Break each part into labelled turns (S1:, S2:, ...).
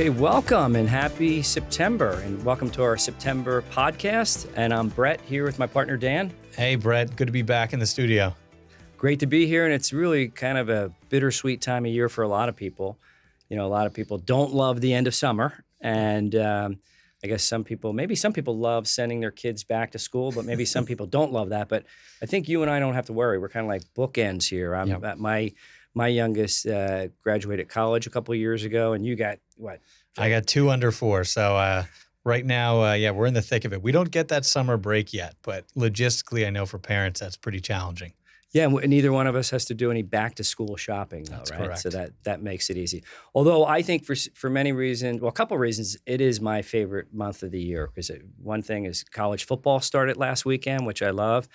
S1: Hey, welcome and happy September, and welcome to our September podcast. And I'm Brett here with my partner, Dan.
S2: Hey, Brett. Good to be back in the studio.
S1: Great to be here, and it's really kind of a bittersweet time of year for a lot of people. You know, a lot of people don't love the end of summer, and I guess maybe some people love sending their kids back to school, but maybe some people don't love that. But I think you and I don't have to worry. We're kind of like bookends here.
S2: Yep.
S1: My youngest graduated college a couple of years ago, and you got what?
S2: I got 2 under 4. So right now, we're in the thick of it. We don't get that summer break yet, but logistically, I know for parents, that's pretty challenging.
S1: Yeah, and neither one of us has to do any back-to-school shopping, though,
S2: That's
S1: right?
S2: correct.
S1: So that makes it easy. Although I think for many reasons, well, a couple of reasons, it is my favorite month of the year because one thing is college football started last weekend, which I love.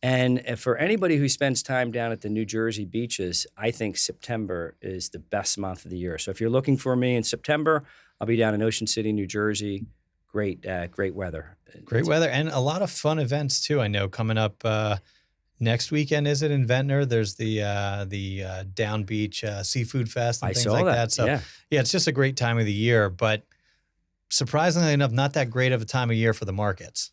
S1: And for anybody who spends time down at the New Jersey beaches, I think September is the best month of the year. So if you're looking for me in September, I'll be down in Ocean City, New Jersey. Great weather.
S2: Great weather and a lot of fun events, too. I know coming up next weekend, is it in Ventnor? There's the Down Beach Seafood Fest and
S1: I
S2: things
S1: saw
S2: like
S1: that.
S2: that. So,
S1: yeah,
S2: it's just a great time of the year. But surprisingly enough, not that great of a time of year for the markets.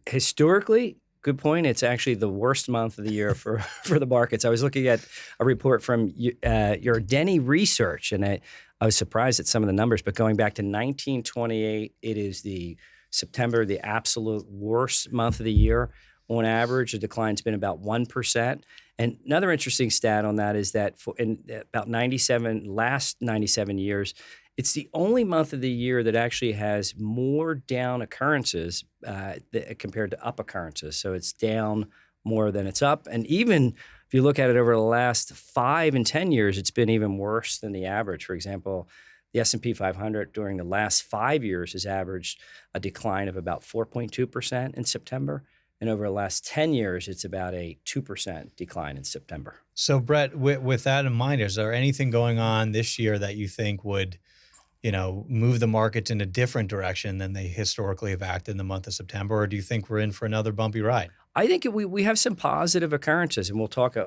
S1: Historically, good point. It's actually the worst month of the year for the markets. I was looking at a report from your Denny Research, and I was surprised at some of the numbers. But going back to 1928, it is the September, the absolute worst month of the year. On average, the decline's been about 1%. And another interesting stat on that is that in about last 97 years, it's the only month of the year that actually has more down occurrences compared to up occurrences. So it's down more than it's up. And even if you look at it over the last 5 and 10 years, it's been even worse than the average. For example, the S&P 500 during the last 5 years has averaged a decline of about 4.2% in September. And over the last 10 years, it's about a 2% decline in September.
S2: So, Brett, with that in mind, is there anything going on this year that you think would move the markets in a different direction than they historically have acted in the month of September? Or do you think we're in for another bumpy ride?
S1: I think we have some positive occurrences, and we'll talk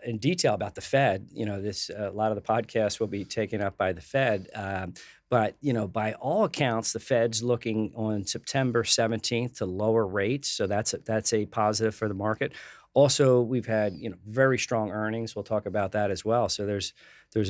S1: in detail about the Fed. A lot of the podcast will be taken up by the Fed. But by all accounts, the Fed's looking on September 17th to lower rates. So that's a positive for the market. Also, we've had very strong earnings. We'll talk about that as well. So there's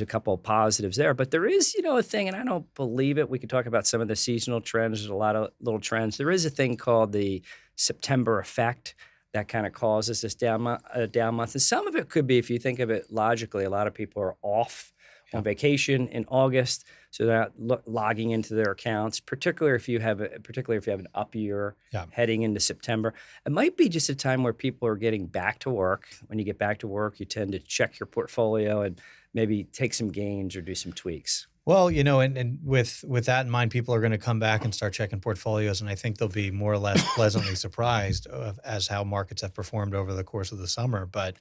S1: a couple of positives there. But there is a thing, and I don't believe it. We could talk about some of the seasonal trends. There's a lot of little trends. There is a thing called the September effect that kind of causes this down month. And some of it could be, if you think of it logically, a lot of people are off on vacation in August, so they're not logging into their accounts. Particularly if you have an up year heading into September, it might be just a time where people are getting back to work. When you get back to work, you tend to check your portfolio and maybe take some gains or do some tweaks.
S2: Well, and with that in mind, people are going to come back and start checking portfolios, and I think they'll be more or less pleasantly surprised as how markets have performed over the course of the summer. But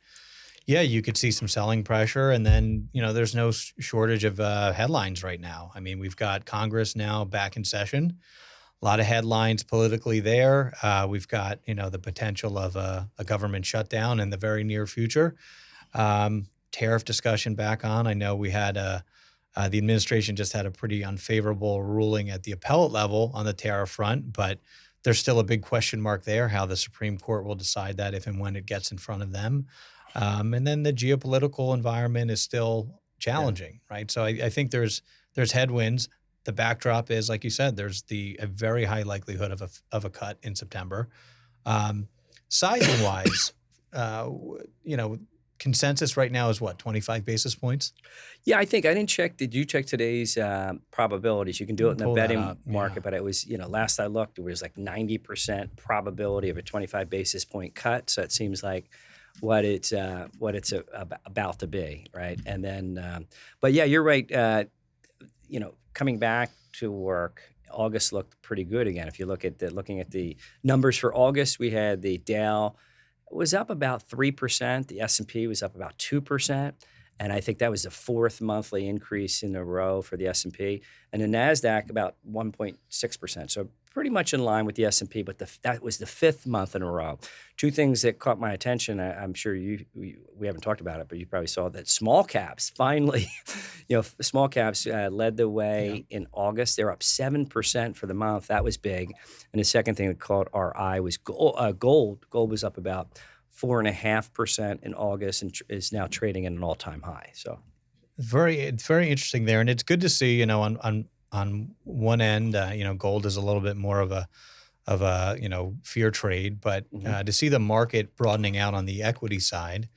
S2: yeah, you could see some selling pressure, and then there's no shortage of headlines right now. I mean, we've got Congress now back in session. A lot of headlines politically there. We've got the potential of a government shutdown in the very near future. Tariff discussion back on. I know we had the administration just had a pretty unfavorable ruling at the appellate level on the tariff front, but there's still a big question mark there, how the Supreme Court will decide that if and when it gets in front of them. And then the geopolitical environment is still challenging, right? So I think there's headwinds. The backdrop is, like you said, there's a very high likelihood of a cut in September. Sizing wise, consensus right now is what, 25 basis points?
S1: Yeah, I didn't check. Did you check today's probabilities? You can do it in the betting market, but it was, last I looked, it was like 90% probability of a 25 basis point cut. So it seems like what it's about to be, right? And then, but yeah, you're right. Coming back to work, August looked pretty good again. If you looking at the numbers for August, we had the Dow was up about 3%. The S&P was up about 2%. And I think that was the 4th monthly increase in a row for the S&P. And the NASDAQ about 1.6%. So pretty much in line with the S&P, but that was the fifth month in a row. Two things that caught my attention. I'm sure we haven't talked about it, but you probably saw that small caps finally, small caps led the
S2: Yeah.
S1: way in August. They're up 7% for the month. That was big. And the second thing that caught our eye was gold. Gold was up about 4.5% in August and is now trading at an all-time high. So
S2: It's very interesting there, and it's good to see. On one end, gold is a little bit more of a fear trade, but
S1: mhm.
S2: to see the market broadening out on the equity side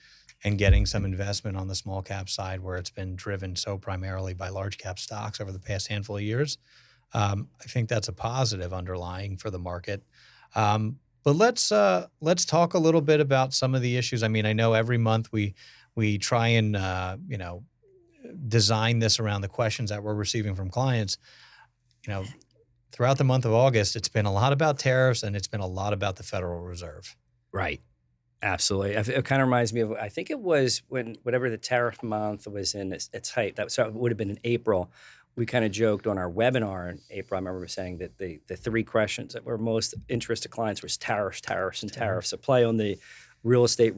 S2: and getting some investment on the small cap side, where it's been driven so primarily by large cap stocks over the past handful of years, I think that's a positive underlying for the market. But let's talk a little bit about some of the issues. I mean, I know every month we try and design this around the questions that we're receiving from clients. You know, throughout the month of August, it's been a lot about tariffs and it's been a lot about the Federal Reserve.
S1: Right. Absolutely. It kind of reminds me of, I think it was when whatever the tariff month was in its height. So it would have been in April. We kind of joked on our webinar in April. I remember saying that the three questions that were most interest to clients was tariffs, tariffs, and tariffs. A play on the real estate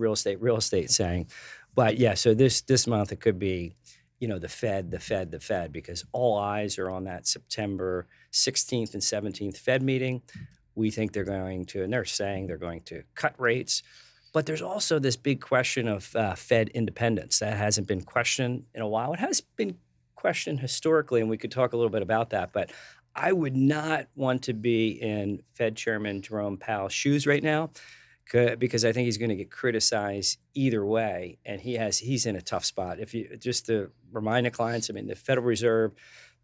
S1: saying. But yeah, so this month it could be, the Fed, because all eyes are on that September 16th and 17th Fed meeting. We think they're going to, and they're saying they're going to cut rates. But there's also this big question of Fed independence that hasn't been questioned in a while. It has been questioned historically, and we could talk a little bit about that. But I would not want to be in Fed Chairman Jerome Powell's shoes right now, because I think he's going to get criticized either way, and he's in a tough spot. If you just to remind the clients, I mean, the Federal Reserve,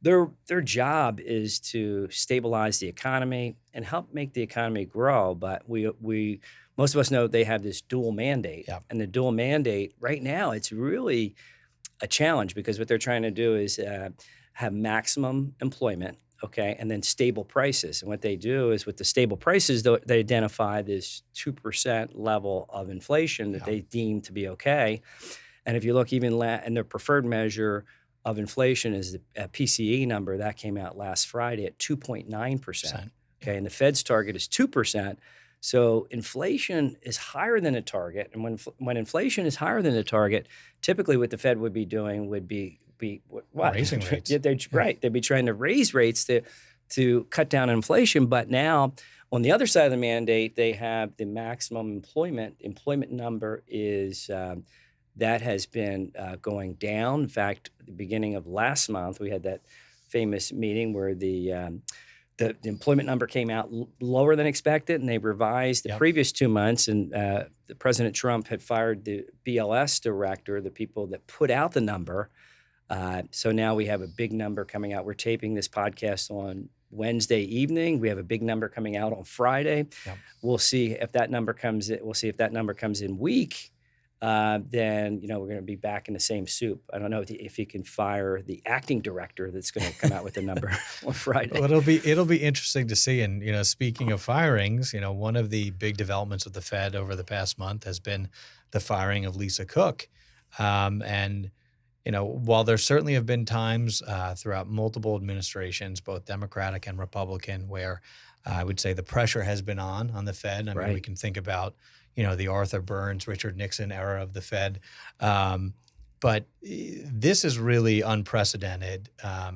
S1: their job is to stabilize the economy and help make the economy grow. But we most of us know they have this dual mandate,
S2: Yeah.
S1: and the dual mandate right now, it's really a challenge because what they're trying to do is have maximum employment, okay, and then stable prices. And what they do is with the stable prices, they identify this 2% level of inflation that
S2: Yeah.
S1: they deem to be okay. And if you look even and their preferred measure of inflation is the PCE number that came out last Friday at 2.9%. Okay, and the Fed's target is 2%. So inflation is higher than a target, and when inflation is higher than the target, typically what the Fed would be doing would be what?
S2: Raising rates.
S1: Yeah, right. They'd be trying to raise rates to cut down inflation. But now on the other side of the mandate, they have the maximum employment number is that has been going down. In fact, at the beginning of last month, we had that famous meeting where the employment number came out lower than expected, and they revised the
S2: Yep.
S1: previous 2 months. And the President Trump had fired the BLS director, the people that put out the number. So now we have a big number coming out. We're taping this podcast on Wednesday evening. We have a big number coming out on Friday.
S2: Yep.
S1: We'll see if that number comes in. We'll see if that number comes in weak. Then we're going to be back in the same soup. I don't know if he can fire the acting director that's going to come out with the number on Friday.
S2: Well, it'll be interesting to see. And speaking of firings, one of the big developments of the Fed over the past month has been the firing of Lisa Cook. And while there certainly have been times throughout multiple administrations, both Democratic and Republican, where I would say the pressure has been on the Fed. I mean, we
S1: Right.
S2: can think about the Arthur Burns, Richard Nixon era of the Fed. But this is really unprecedented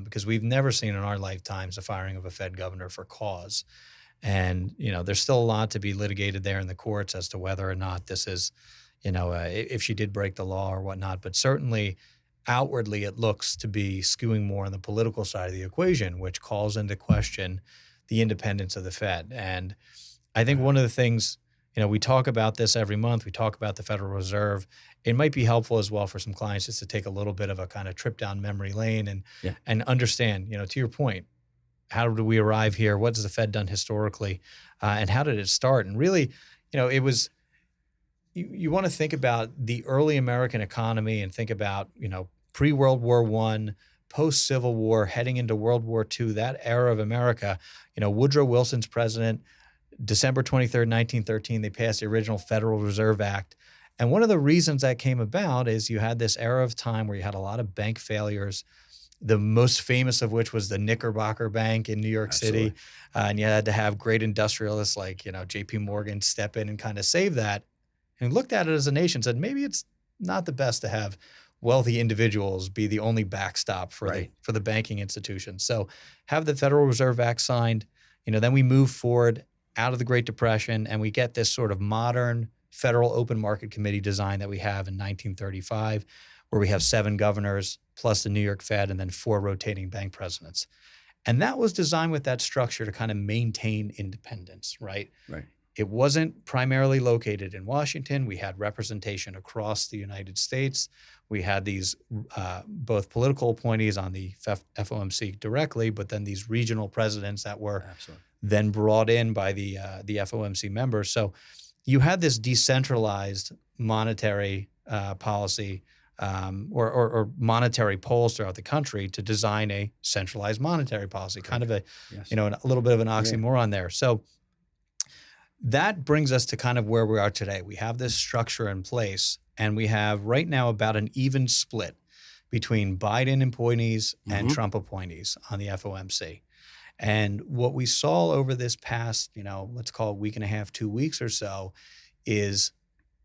S2: because we've never seen in our lifetimes the firing of a Fed governor for cause. And, there's still a lot to be litigated there in the courts as to whether or not this is, if she did break the law or whatnot. But certainly outwardly, it looks to be skewing more on the political side of the equation, which calls into question the independence of the Fed. And I think one of the things, we talk about this every month. We talk about the Federal Reserve. It might be helpful as well for some clients just to take a little bit of a kind of trip down memory lane and understand, to your point, how did we arrive here? What has the Fed done historically? And how did it start? And really, it was, you want to think about the early American economy and think about, pre-World War I, post-Civil War, heading into World War II, that era of America. Woodrow Wilson's president, December 23rd, 1913, they passed the original Federal Reserve Act. And one of the reasons that came about is you had this era of time where you had a lot of bank failures. The most famous of which was the Knickerbocker Bank in New York
S1: Absolutely.
S2: City. And you had to have great industrialists like, JP Morgan step in and kind of save that. And looked at it as a nation, said maybe it's not the best to have wealthy individuals be the only backstop for
S1: Right.
S2: the banking institution. So have the Federal Reserve Act signed. Then we move forward out of the Great Depression, and we get this sort of modern Federal Open Market Committee design that we have in 1935, where we have 7 governors plus the New York Fed and then 4 rotating bank presidents. And that was designed with that structure to kind of maintain independence, right?
S1: Right.
S2: It wasn't primarily located in Washington. We had representation across the United States. We had these both political appointees on the FOMC directly, but then these regional presidents that were
S1: Absolutely.
S2: then brought in by the FOMC members. So you had this decentralized monetary policy or monetary poles throughout the country to design a centralized monetary policy, kind of a,
S1: Yes.
S2: a little bit of an
S1: Yeah.
S2: oxymoron there. So that brings us to kind of where we are today. We have this structure in place, and we have right now about an even split between Biden appointees and
S1: Mhm.
S2: Trump appointees on the FOMC. And what we saw over this past, let's call it week and a half, 2 weeks or so, is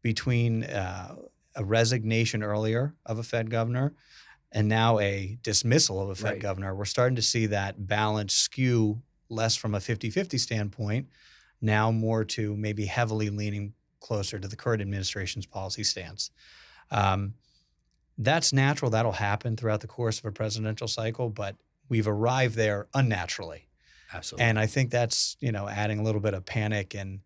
S2: between a resignation earlier of a Fed governor and now a dismissal of a Fed
S1: Right.
S2: governor, we're starting to see that balance skew less from a 50-50 standpoint, now more to maybe heavily leaning closer to the current administration's policy stance. That's natural. That'll happen throughout the course of a presidential cycle, but we've arrived there unnaturally.
S1: Absolutely.
S2: And I think that's, adding a little bit of panic and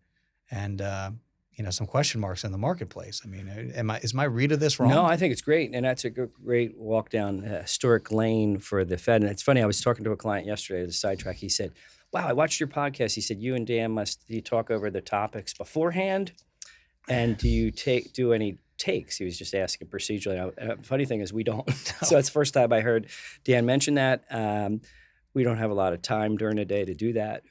S2: some question marks in the marketplace. I mean, is my read of this wrong?
S1: No, I think it's great, and that's a great walk down historic lane for the Fed. And it's funny, I was talking to a client yesterday at the sidetrack. He said, "Wow, I watched your podcast." He said, "You and Dan do you talk over the topics beforehand, and do you do any takes?" He was just asking procedurally. Funny thing is, we don't. So it's the first time I heard Dan mention that. We don't have a lot of time during the day to do that.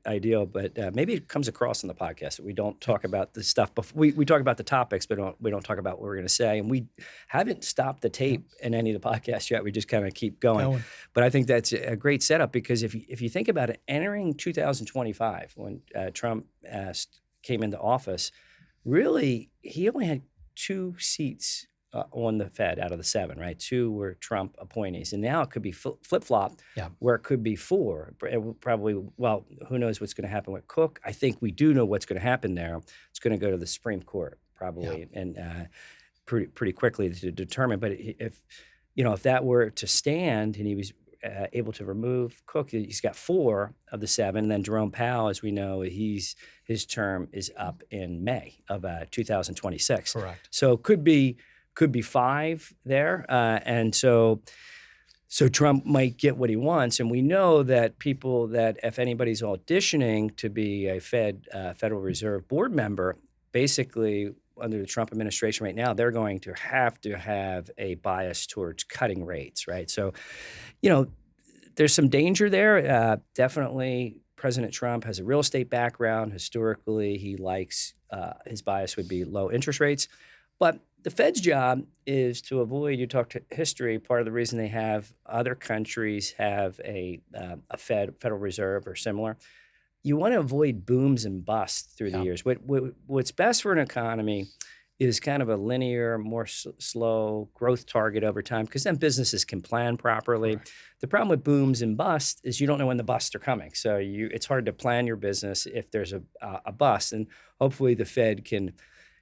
S1: Ideal, but maybe it comes across in the podcast that we don't talk about the stuff before. We talk about the topics, but we don't talk about what we're going to say. And we haven't stopped the tape in any of the podcasts yet. We just kind of keep going. But I think that's a great setup because if you think about it, entering 2025 when Trump came into office, really he only had 2 seats on the Fed out of the 7, right? 2 were Trump appointees. And now it could be flip-flop where it could be 4. Probably, well, who knows what's going to happen with Cook. I think we do know what's going to happen there. It's going to go to the Supreme Court probably and pretty quickly to determine. But if that were to stand and he was able to remove Cook, he's got 4 of the 7. And then Jerome Powell, as we know, his term is up in May of 2026.
S2: Correct.
S1: So could be 5 there. And so Trump might get what he wants. And we know that people that if anybody's auditioning to be a Federal Reserve board member, basically under the Trump administration right now, they're going to have a bias towards cutting rates, right? So, there's some danger there. Definitely President Trump has a real estate background. Historically, he likes, his bias would be low interest rates. But the Fed's job is to avoid, you talk to history, part of the reason they have other countries have a Federal Reserve or similar. You want to avoid booms and busts through the years. What's best for an economy is kind of a linear, more slow growth target over time because then businesses can plan properly.
S2: Correct.
S1: The problem with booms and busts is you don't know when the busts are coming. So it's hard to plan your business if there's a bust. And hopefully the Fed can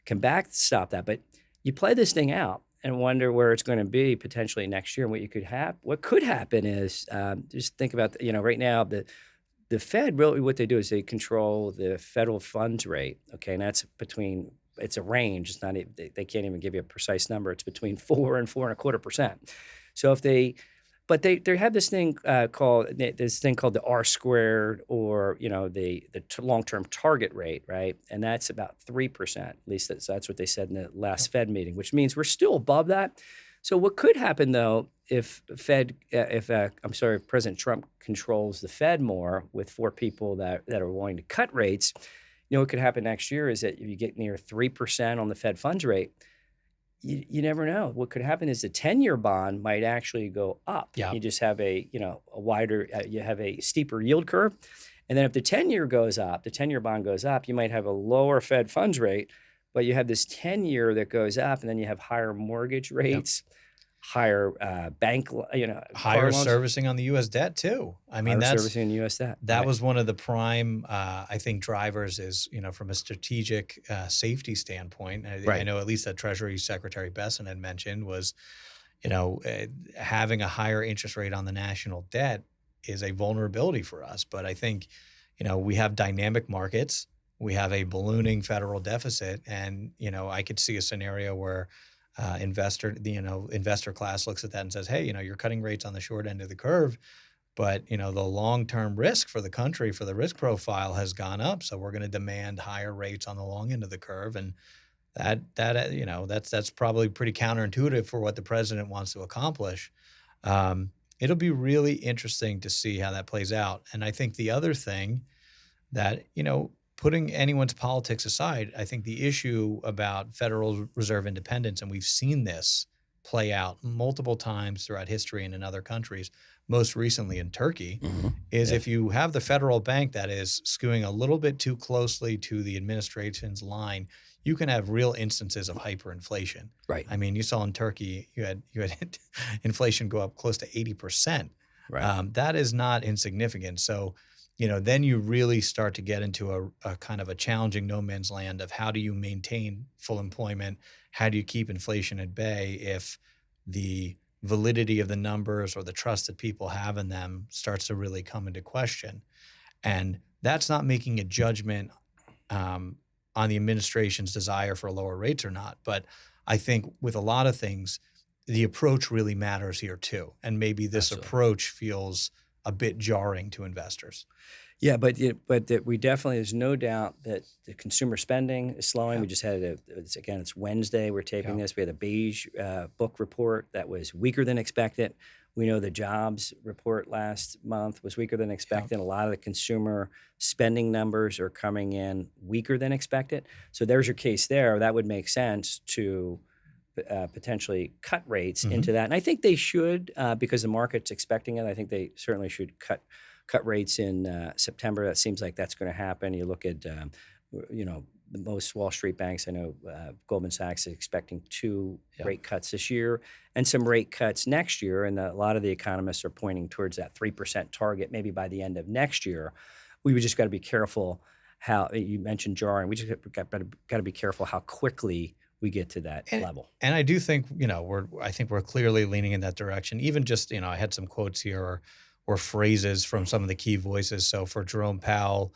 S1: backstop that. But you play this thing out and wonder where it's going to be potentially next year. And what could happen is just think about right now the Fed really what they do is they control the federal funds rate. Okay, and it's a range. It's not they can't even give you a precise number. It's between 4 and 4.25%. So if they have this thing called the R squared or the long-term target rate, right? And that's about 3%. At least that's what they said in the last Fed meeting, which means we're still above that. So what could happen though if President Trump controls the Fed more with 4 people that are willing to cut rates, what could happen next year is that if you get near 3% on the Fed funds rate, you never know. What could happen is the 10-year bond might actually go up.
S2: Yeah.
S1: You just have a wider, you have a steeper yield curve. And then if the 10-year goes up, the 10-year bond goes up, you might have a lower Fed funds rate, but you have this 10-year that goes up, and then you have higher mortgage rates, higher bank,
S2: Higher
S1: car loans,
S2: servicing on the U.S. debt too. I mean,
S1: higher servicing in U.S. debt.
S2: that
S1: Right.
S2: was one of the prime, I think, drivers is, from a strategic safety standpoint. I
S1: Right.
S2: know at least that Treasury Secretary Besson had mentioned was, having a higher interest rate on the national debt is a vulnerability for us. But I think, we have dynamic markets, we have a ballooning federal deficit, and, I could see a scenario where investor class looks at that and says, hey, you're cutting rates on the short end of the curve, but the long-term risk for the country, for the risk profile has gone up. So we're going to demand higher rates on the long end of the curve. And that's probably pretty counterintuitive for what the president wants to accomplish. It'll be really interesting to see how that plays out. And I think the other thing that, putting anyone's politics aside, I think the issue about Federal Reserve independence, and we've seen this play out multiple times throughout history and in other countries, most recently in Turkey, is if you have the federal bank that is skewing a little bit too closely to the administration's line, you can have real instances of hyperinflation.
S1: Right.
S2: I mean, you saw in Turkey, you had inflation go up close to 80%.
S1: Right.
S2: That is not insignificant. So, then you really start to get into a kind of a challenging no man's land of how do you maintain full employment? How do you keep inflation at bay if the validity of the numbers or the trust that people have in them starts to really come into question? And that's not making a judgment on the administration's desire for lower rates or not. But I think with a lot of things, the approach really matters here too. And maybe this
S1: Absolutely.
S2: approach feels a bit jarring to investors.
S1: Yeah, but we definitely, there's no doubt that the consumer spending is slowing.
S2: Yeah.
S1: We just had it's Wednesday. We're taping this. We had a beige book report that was weaker than expected. We know the jobs report last month was weaker than expected. A lot of the consumer spending numbers are coming in weaker than expected. So there's your case there. That would make sense to potentially cut rates into that. And I think they should because the market's expecting it. I think they certainly should cut rates in September. That seems like that's going to happen. You look at, the most Wall Street banks. I know Goldman Sachs is expecting 2 rate cuts this year and some rate cuts next year. And a lot of the economists are pointing towards that 3% target, maybe by the end of next year. We just got to be careful how you mentioned jarring. We just got to be careful how quickly we get to that level.
S2: And I do think, I think we're clearly leaning in that direction. Even just, I had some quotes here or phrases from some of the key voices. So for Jerome Powell,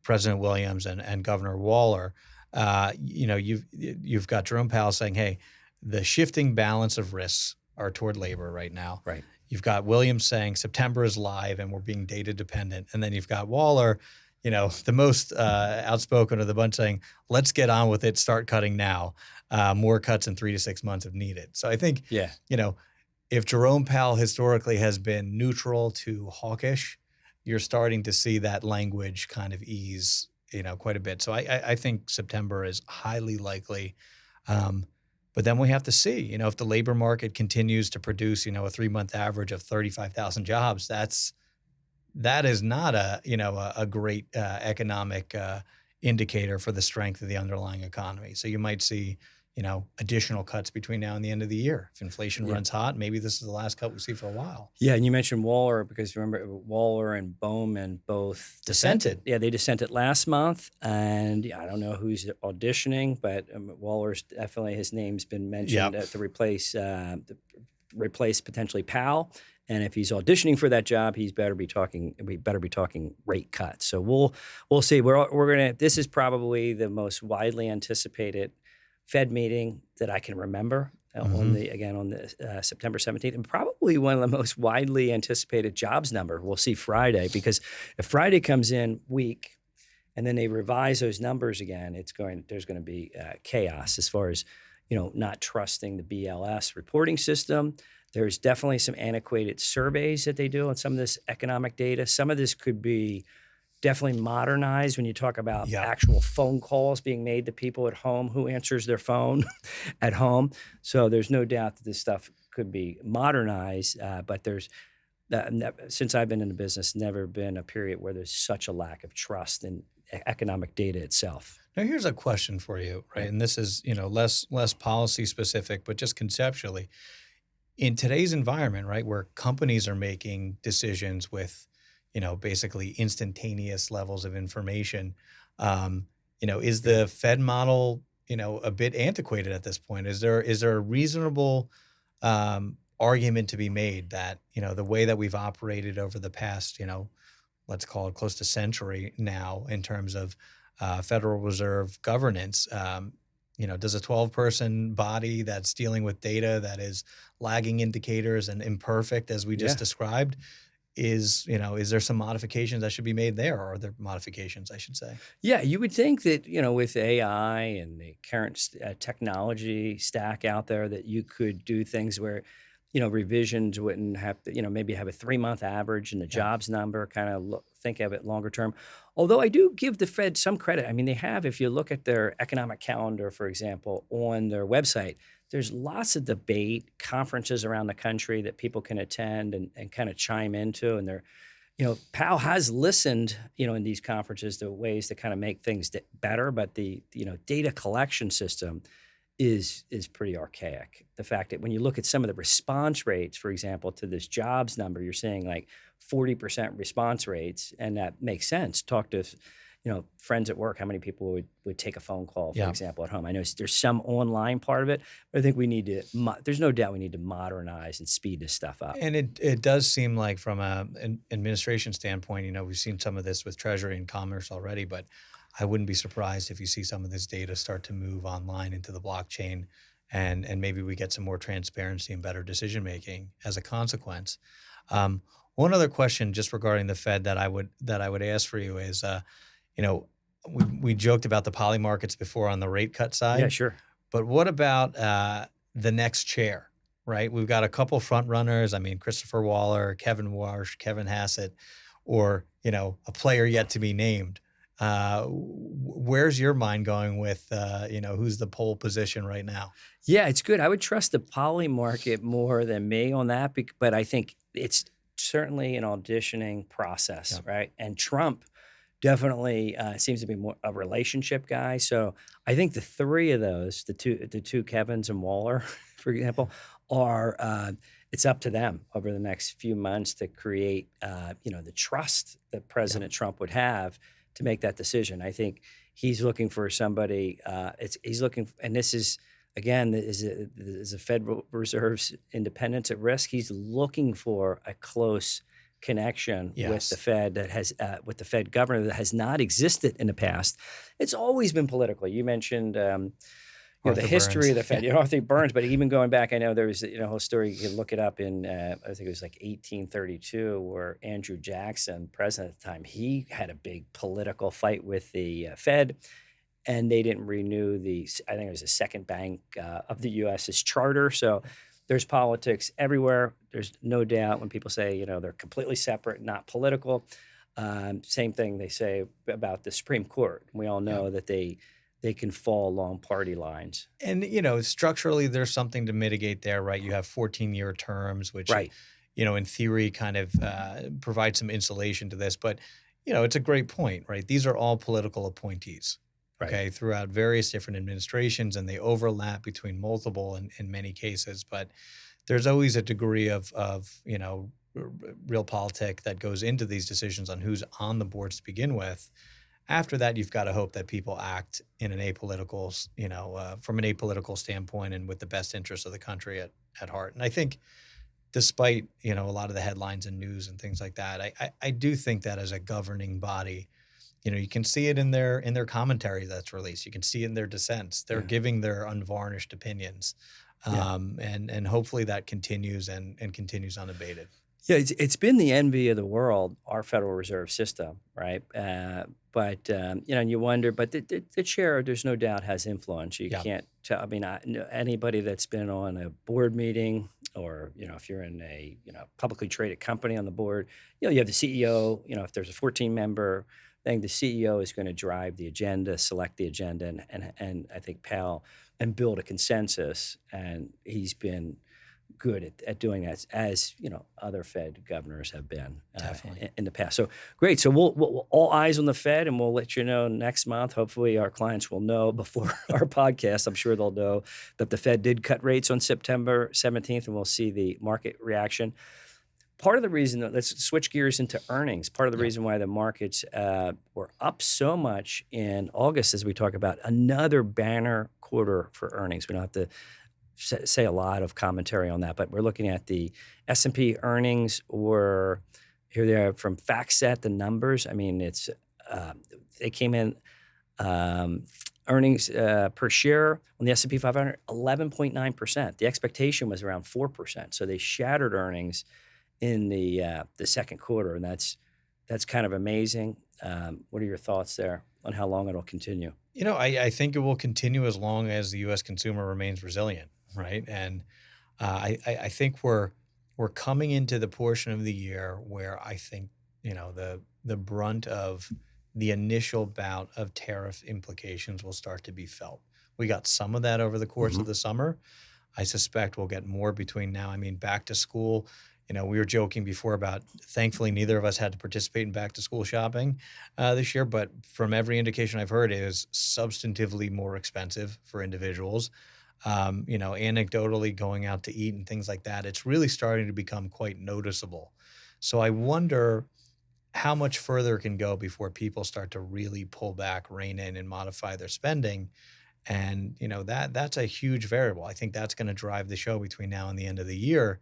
S2: President Williams, and Governor Waller, you've got Jerome Powell saying, hey, the shifting balance of risks are toward labor right now.
S1: Right.
S2: You've got Williams saying September is live and we're being data dependent. And then you've got Waller, the most outspoken of the bunch saying, let's get on with it, start cutting now. More cuts in 3 to 6 months if needed. So I think, if Jerome Powell historically has been neutral to hawkish, you're starting to see that language kind of ease, quite a bit. So I think September is highly likely. But then we have to see, if the labor market continues to produce, a 3-month average of 35,000 jobs, that is not a great economic indicator for the strength of the underlying economy. So you might see, additional cuts between now and the end of the year. If inflation runs hot, maybe this is the last cut we see for a while.
S1: Yeah, and you mentioned Waller because remember Waller and Bowman both dissented. Yeah, they dissented last month, and I don't know who's auditioning, but Waller's definitely his name's been mentioned to replace potentially Powell. And if he's auditioning for that job, we better be talking rate cuts. So we'll see. This is probably the most widely anticipated Fed meeting that I can remember on the September 17th, and probably one of the most widely anticipated jobs number. We'll see Friday, because if Friday comes in weak and then they revise those numbers again, there's going to be chaos as far as not trusting the BLS reporting system. There's definitely some antiquated surveys that they do on some of this economic data. Some of this could be Definitely Modernize when you talk about
S2: Yep.
S1: actual phone calls being made to people at home, who answers their phone at home. So there's no doubt that this stuff could be modernized, but there's since I've been in the business, never been a period where there's such a lack of trust in economic data itself.
S2: Now here's a question for you, right?
S1: Right.
S2: And this is, less policy specific, but just conceptually. In today's environment, right, where companies are making decisions with, basically instantaneous levels of information, is
S1: Yeah.
S2: the Fed model, a bit antiquated at this point? Is there a reasonable argument to be made that, the way that we've operated over the past, let's call it close to century now in terms of Federal Reserve governance. Does a 12-person body that's dealing with data that is lagging indicators and imperfect, as we just
S1: Yeah.
S2: described, is there some modifications that should be made there, or are there modifications, I should say?
S1: Yeah, you would think that, with AI and the current technology stack out there, that you could do things where, revisions wouldn't have to, maybe have a 3-month average and the
S2: Yeah.
S1: jobs number, kind of think of it longer term. Although I do give the Fed some credit. I mean, they have, if you look at their economic calendar, for example, on their website, there's lots of debate, conferences around the country that people can attend and kind of chime into. And they're Powell has listened, in these conferences to ways to kind of make things better, but the data collection system is pretty archaic. The fact that when you look at some of the response rates, for example, to this jobs number, you're seeing like 40% response rates, and that makes sense. Talk to friends at work, how many people would take a phone call, for
S2: Yeah.
S1: example, at home. I know there's some online part of it, but I think we need to. There's no doubt we need to modernize and speed this stuff up.
S2: And it does seem like from an administration standpoint, we've seen some of this with Treasury and Commerce already, but I wouldn't be surprised if you see some of this data start to move online into the blockchain, and maybe we get some more transparency and better decision making as a consequence. One other question just regarding the Fed that I would ask for you is, you know, we joked about the poly markets before on the rate cut
S1: Yeah,
S2: side,
S1: sure.
S2: but what about the next chair, right? We've got a couple front runners. I mean, Christopher Waller, Kevin Warsh, Kevin Hassett, or, a player yet to be named. Where's your mind going with, who's the pole position right now?
S1: Yeah, it's good. I would trust the poly market more than me on that, but I think it's certainly an auditioning process,
S2: Yeah.
S1: right? And Trump definitely seems to be more a relationship guy. So I think the three of those, the two Kevins and Waller, for example, are it's up to them over the next few months to create the trust that
S2: Yeah.
S1: President Trump would have to make that decision. I think he's looking for somebody. He's looking, and this is again is the Federal Reserve's independence at risk. He's looking for a close connection with the
S2: Yes.
S1: Fed with the Fed governor that has not existed in the past. It's always been political. You mentioned the
S2: Arthur
S1: history
S2: Burns.
S1: of the Fed, Arthur Burns, but even going back, I know there was a whole story. You can look it up in I think it was like 1832, where Andrew Jackson, president at the time, he had a big political fight with the Fed, and they didn't renew I think it was the second bank of the U.S.'s charter. So there's politics everywhere. There's no doubt when people say, they're completely separate, not political. Same thing they say about the Supreme Court. We all
S2: Yeah.
S1: know that they can fall along party lines.
S2: And, structurally, there's something to mitigate there, right? You have 14-year terms, which,
S1: Right.
S2: in theory, kind of provide some insulation to this. But, it's a great point, right? These are all political appointees,
S1: Right.
S2: okay, throughout various different administrations, and they overlap between multiple in many cases. But there's always a degree of realpolitik that goes into these decisions on who's on the boards to begin with. After that, you've got to hope that people act in an apolitical, from an apolitical standpoint and with the best interests of the country at heart. And I think, despite a lot of the headlines and news and things like that, I do think that as a governing body, you can see it in their commentary that's released. You can see it in their dissents. They're
S1: Yeah.
S2: giving their unvarnished opinions,
S1: Yeah.
S2: and hopefully that continues and continues unabated.
S1: Yeah, it's been the envy of the world, our Federal Reserve System, right? But and you wonder, but the chair, there's no doubt, has influence. You
S2: Yeah.
S1: can't tell. I mean, anybody that's been on a board meeting or if you're in a publicly traded company on the board, you have the CEO. If there's a 14 member thing, the CEO is going to drive the agenda, select the agenda, and I think Powell and build a consensus. And he's been good at doing that, as other Fed governors have been
S2: Definitely.
S1: in the past. So great. So we'll all eyes on the Fed, and we'll let you know next month. Hopefully, our clients will know before our podcast. I'm sure they'll know that the Fed did cut rates on September 17th, and we'll see the market reaction. Part of the reason, let's switch gears into earnings. Part of the
S2: Yeah.
S1: reason why the markets were up so much in August, as we talk about another banner quarter for earnings. We don't have to say a lot of commentary on that, but we're looking at the S&P earnings, or here they are from FactSet, the numbers. I mean, they came in earnings per share on the S&P 500, 11.9%. The expectation was around 4%. So they shattered earnings in the second quarter, and that's kind of amazing. What are your thoughts there on how long it'll continue?
S2: I think it will continue as long as the U.S. consumer remains resilient, right? And I think we're coming into the portion of the year where I think the brunt of the initial bout of tariff implications will start to be felt. We got some of that over the course of the summer. I suspect we'll get more between now. I mean, back to school. We were joking before about, thankfully, neither of us had to participate in back to school shopping this year, but from every indication I've heard, it is substantively more expensive for individuals. Anecdotally going out to eat and things like that, it's really starting to become quite noticeable. So I wonder how much further it can go before people start to really pull back, rein in, and modify their spending. And, that's a huge variable. I think that's going to drive the show between now and the end of the year.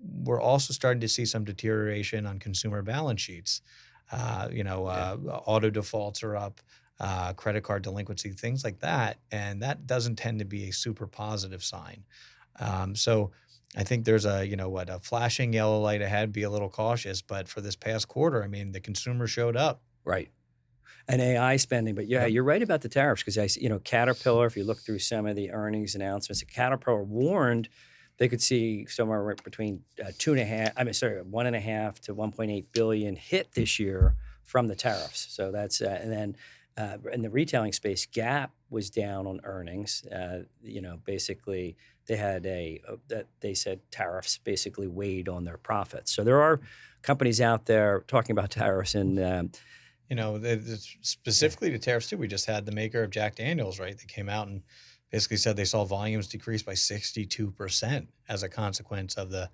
S2: We're also starting to see some deterioration on consumer balance sheets. Auto defaults are up, credit card delinquency, things like that. And that doesn't tend to be a super positive sign. So I think there's a flashing yellow light ahead, be a little cautious. But for this past quarter, I mean, the consumer showed up.
S1: Right. And AI spending. But yeah,
S2: Yep.
S1: you're right about the tariffs, because Caterpillar, if you look through some of the earnings announcements, Caterpillar warned they could see somewhere between 1.5 to 1.8 billion hit this year from the tariffs. So that's and then in the retailing space, Gap was down on earnings. Basically they had that they said tariffs basically weighed on their profits. So there are companies out there talking about tariffs, and
S2: specifically to tariffs too. We just had the maker of Jack Daniels, right? They came out and basically said they saw volumes decrease by 62% as a consequence of the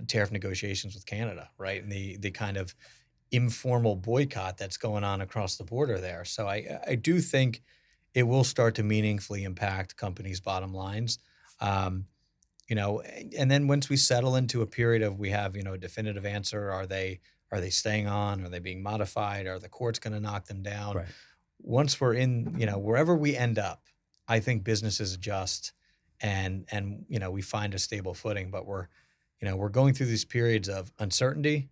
S2: tariff negotiations with Canada, right? And the kind of informal boycott that's going on across the border there. So I do think it will start to meaningfully impact companies' bottom lines. And then once we settle into a period of, we have, a definitive answer, are they staying on? Are they being modified? Are the courts going to knock them down?
S1: Right.
S2: Once we're in, wherever we end up, I think businesses adjust and we find a stable footing. But we're going through these periods of uncertainty.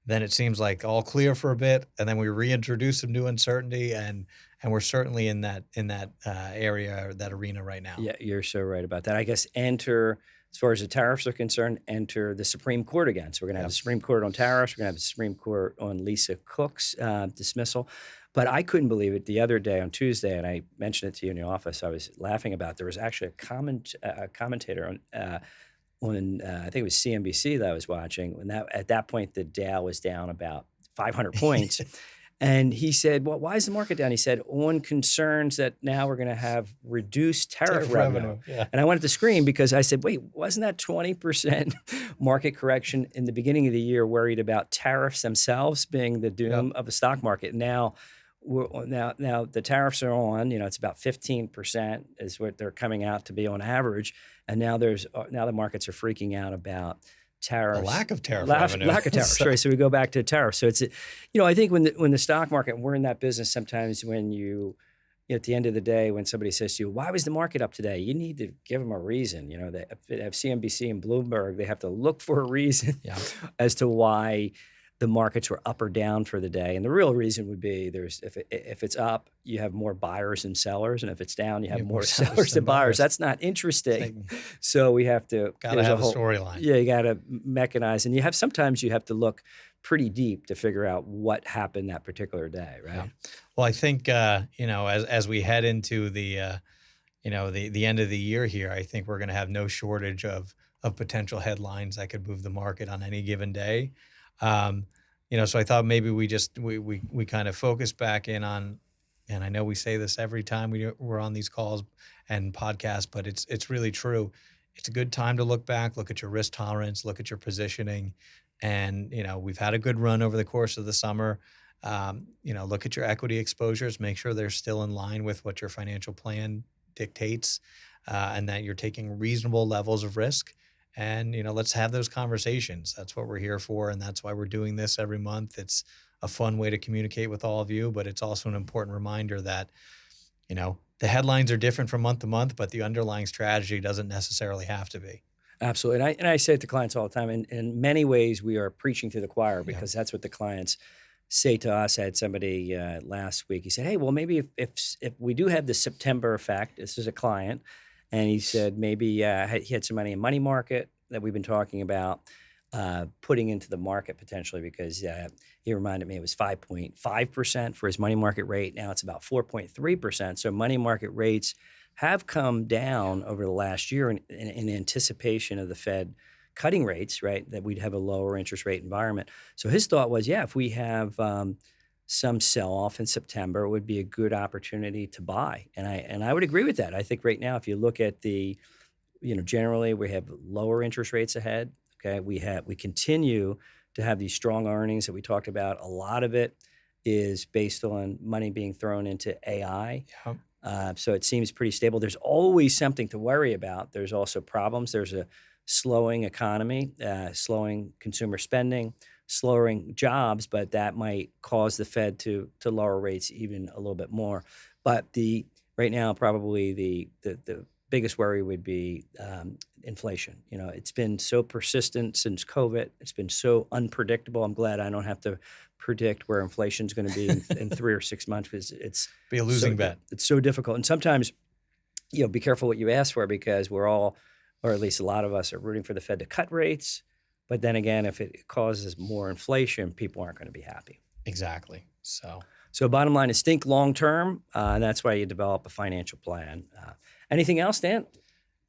S2: Then it seems like all clear for a bit, and then we reintroduce some new uncertainty, and we're certainly in that area, that arena right now.
S1: Yeah, you're so right about that. I guess as far as the tariffs are concerned, enter the Supreme Court again. So we're going to have the Supreme Court on tariffs. We're going to have the Supreme Court on Lisa Cook's dismissal. But I couldn't believe it the other day on Tuesday, and I mentioned it to you in the office. I was laughing about it. There was actually a commentator on I think it was CNBC that I was watching. When at that point the Dow was down about 500 points. And he said, well, why is the market down? He said, on concerns that now we're going to have reduced tariff revenue.
S2: Yeah.
S1: And I wanted to scream, because I said, wait, wasn't that 20% market correction in the beginning of the year worried about tariffs themselves being the doom of the stock market? Now the tariffs are on, it's about 15% is what they're coming out to be on average. And now the markets are freaking out about tariffs.
S2: A lack of tariff revenue.
S1: Lack of tariffs, right? So we go back to tariffs. So it's, I think when the stock market, we're in that business sometimes, when at the end of the day, when somebody says to you, why was the market up today? You need to give them a reason. They have CNBC and Bloomberg. They have to look for a reason as to why the markets were up or down for the day. And the real reason would be if it's up, you have more buyers than sellers, and if it's down, you
S2: You
S1: have
S2: have more
S1: more
S2: sellers
S1: sellers
S2: than
S1: than buyers.
S2: buyers.
S1: That's not interesting.
S2: Like,
S1: So we have to
S2: gotta
S1: there's a
S2: have a
S1: whole
S2: storyline.
S1: yeah, you got to mechanize, and sometimes you have to look pretty deep to figure out what happened that particular day,
S2: Yeah.
S1: right?
S2: Well, I think as we head into the end of the year here, I think we're going to have no shortage of potential headlines that could move the market on any given day. So I thought maybe we kind of focus back in on, and I know we say this every time we're on these calls and podcasts, but it's really true. It's a good time to look back, look at your risk tolerance, look at your positioning, and we've had a good run over the course of the summer. Look at your equity exposures, make sure they're still in line with what your financial plan dictates, and that you're taking reasonable levels of risk. And let's have those conversations. That's what we're here for, and that's why we're doing this every month. It's a fun way to communicate with all of you, but it's also an important reminder that the headlines are different from month to month, but the underlying strategy doesn't necessarily have to be.
S1: Absolutely. And I say it to clients all the time. In many ways, we are preaching to the choir
S2: Yeah.
S1: because that's what the clients say to us. I had somebody last week. He said, "Hey, well, maybe if we do have the September effect," this is a client, and he said maybe he had some money in money market that we've been talking about putting into the market potentially because he reminded me it was 5.5% for his money market rate. Now it's about 4.3%. So money market rates have come down over the last year in anticipation of the Fed cutting rates, right? That we'd have a lower interest rate environment. So his thought was, if we have some sell-off in September, it would be a good opportunity to buy. And I would agree with that. I think right now, if you look at generally we have lower interest rates ahead. Okay, we continue to have these strong earnings that we talked about. A lot of it is based on money being thrown into AI.
S2: Yeah.
S1: So it seems pretty stable. There's always something to worry about. There's also problems. There's a slowing economy, slowing consumer spending, slowing jobs, but that might cause the Fed to lower rates even a little bit more. But right now, probably the biggest worry would be inflation. It's been so persistent since COVID. It's been so unpredictable. I'm glad I don't have to predict where inflation is going to be in 3 or 6 months because it's
S2: Be a losing bet.
S1: It's so difficult. And sometimes, be careful what you ask for because we're all, or at least a lot of us, are rooting for the Fed to cut rates. But then again, if it causes more inflation, people aren't going to be happy.
S2: Exactly.
S1: So bottom line is think long term, and that's why you develop a financial plan. Anything else, Dan?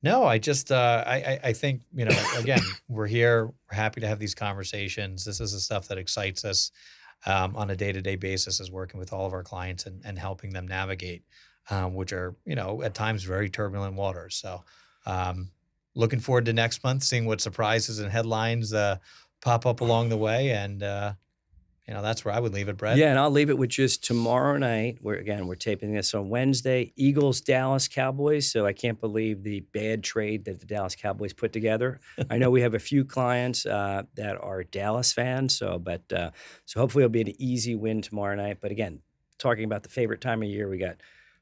S2: No, I just I think again we're here. We're happy to have these conversations. This is the stuff that excites us on a day-to-day basis, is working with all of our clients and helping them navigate, which are at times very turbulent waters. So looking forward to next month, seeing what surprises and headlines pop up along the way, and that's where I would leave it, Brett.
S1: Yeah, and I'll leave it with just tomorrow night. We're taping this on Wednesday. Eagles, Dallas Cowboys. So I can't believe the bad trade that the Dallas Cowboys put together. I know we have a few clients that are Dallas fans. So hopefully it'll be an easy win tomorrow night. But again, talking about the favorite time of year, we got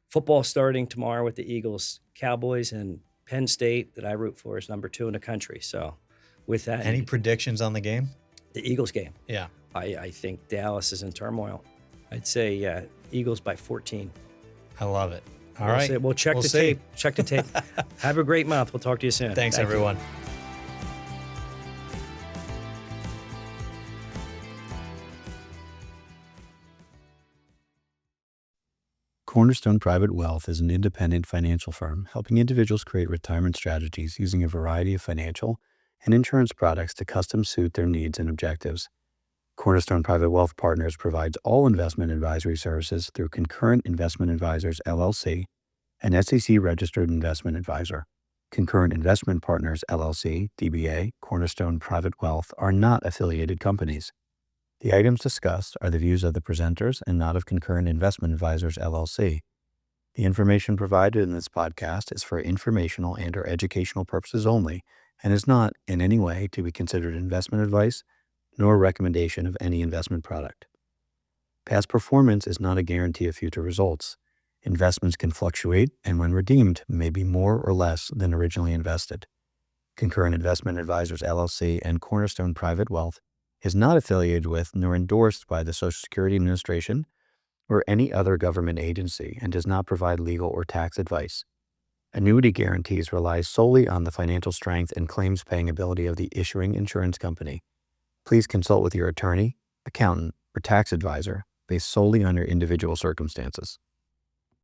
S1: football starting tomorrow with the Eagles, Cowboys, and Penn State that I root for is number 2 in the country. So with that,
S2: Any predictions on the game?
S1: The Eagles game.
S2: Yeah.
S1: I think Dallas is in turmoil. I'd say Eagles by 14.
S2: I love it. All right.
S1: We'll check the tape. Check the tape. Have a great month. We'll talk to you soon.
S2: Thanks,
S1: Thank you.
S2: everyone.
S3: Cornerstone Private Wealth is an independent financial firm helping individuals create retirement strategies using a variety of financial and insurance products to custom suit their needs and objectives. Cornerstone Private Wealth Partners provides all investment advisory services through Concurrent Investment Advisors, LLC, an SEC-registered investment advisor. Concurrent Investment Partners, LLC, DBA, Cornerstone Private Wealth are not affiliated companies. The items discussed are the views of the presenters and not of Concurrent Investment Advisors, LLC. The information provided in this podcast is for informational and/or educational purposes only and is not, in any way, to be considered investment advice nor recommendation of any investment product. Past performance is not a guarantee of future results. Investments can fluctuate and when redeemed may be more or less than originally invested. Concurrent Investment Advisors, LLC and Cornerstone Private Wealth is not affiliated with nor endorsed by the Social Security Administration or any other government agency and does not provide legal or tax advice. Annuity guarantees rely solely on the financial strength and claims paying ability of the issuing insurance company. Please consult with your attorney, accountant, or tax advisor based solely on your individual circumstances.